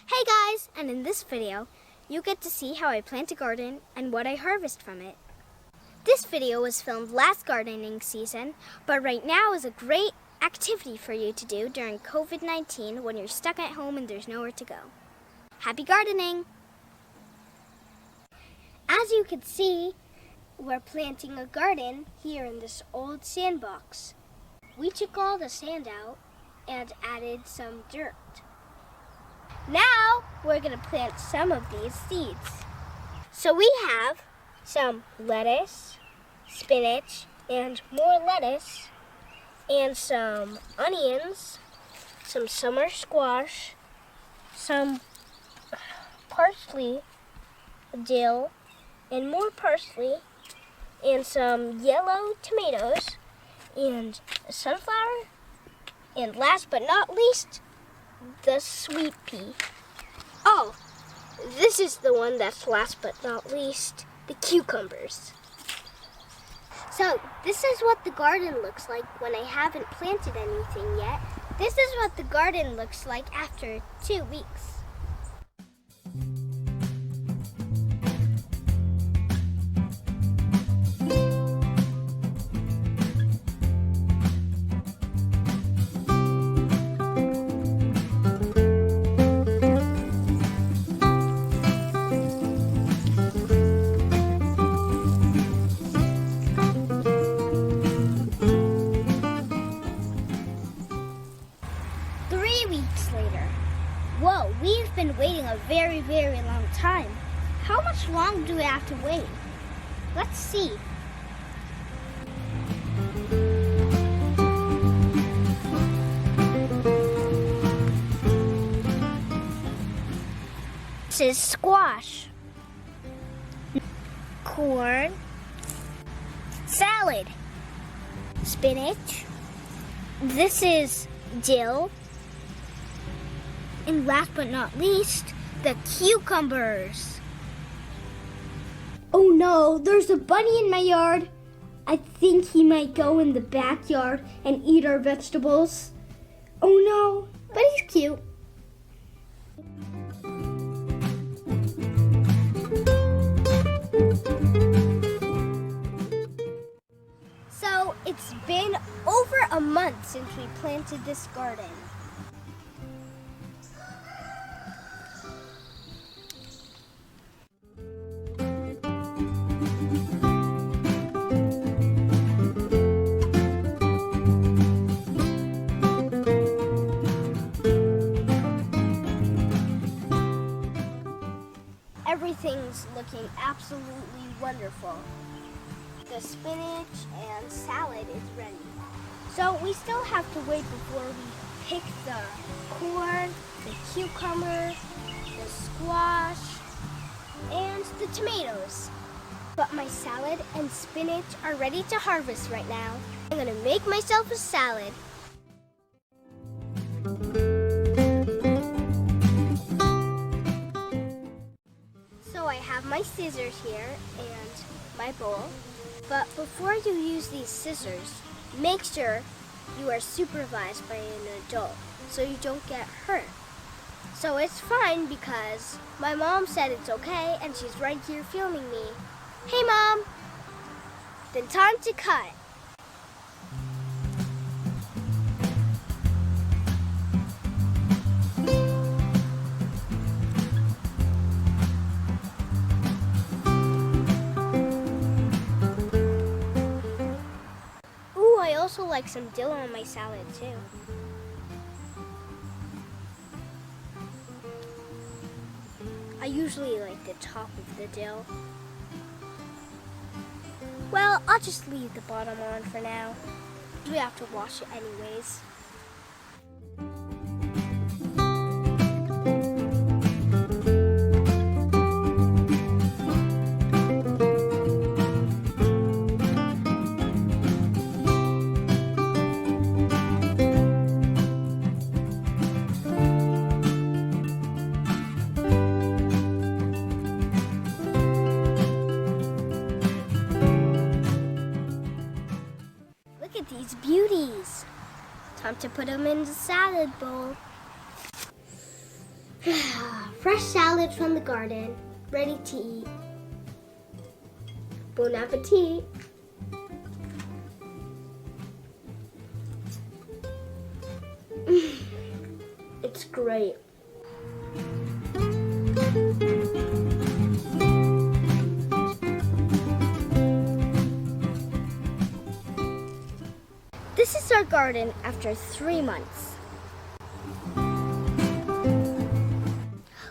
Hey guys, and in this video, you get to see how I plant a garden and what I harvest from it. This video was filmed last gardening season, but right now is a great activity for you to do during COVID-19 when you're stuck at home and there's nowhere to go. Happy gardening! As you can see, we're planting a garden here in this old sandbox. We took all the sand out and added some dirt. Now we're going to plant some of these seeds. So we have some lettuce, spinach, and more lettuce, and some onions, some summer squash, some parsley, dill, and more parsley, and some yellow tomatoes, and sunflower, and last but not least, the sweet pea. Oh, this is the one that's last but not least, the cucumbers. So this is what the garden looks like when I haven't planted anything yet. This is what the garden looks like after 2 weeks. Whoa, we've been waiting a very, very long time. How much longer do we have to wait? Let's see. This is squash, corn, salad, spinach. This is dill. And last but not least, the cucumbers. Oh no, there's a bunny in my yard. I think he might go in the backyard and eat our vegetables. Oh no, but he's cute. So it's been over a month since we planted this garden. Everything's looking absolutely wonderful. The spinach and salad is ready. So we still have to wait before we pick the corn, the cucumber, the squash, and the tomatoes. But my salad and spinach are ready to harvest right now. I'm gonna make myself a salad. So I have my scissors here and my bowl, but before you use these scissors, make sure you are supervised by an adult so you don't get hurt. So it's fine because my mom said it's okay and she's right here filming me. Hey Mom! Then time to cut. I also like some dill on my salad too. I usually like the top of the dill. Well, I'll just leave the bottom on for now. We have to wash it anyways. Look at these beauties. Time to put them in the salad bowl. fresh salad from the garden, ready to eat. Bon appetit! It's great. This is our garden after 3 months.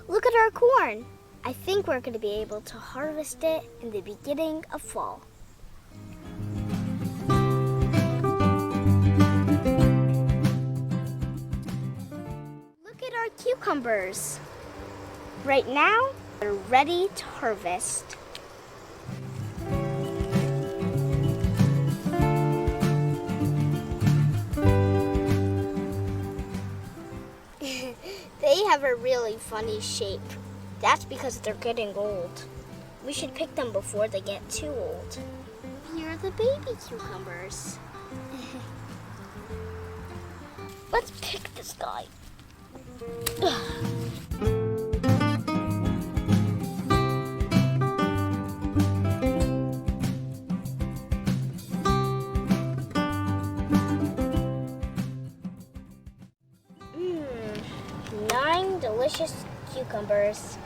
Look at our corn. I think we're going to be able to harvest it in the beginning of fall. Look at our cucumbers. Right now, they're ready to harvest. They have a really funny shape. That's because they're getting old. We should pick them before they get too old. Here are the baby cucumbers. Let's pick this guy. Nine delicious cucumbers.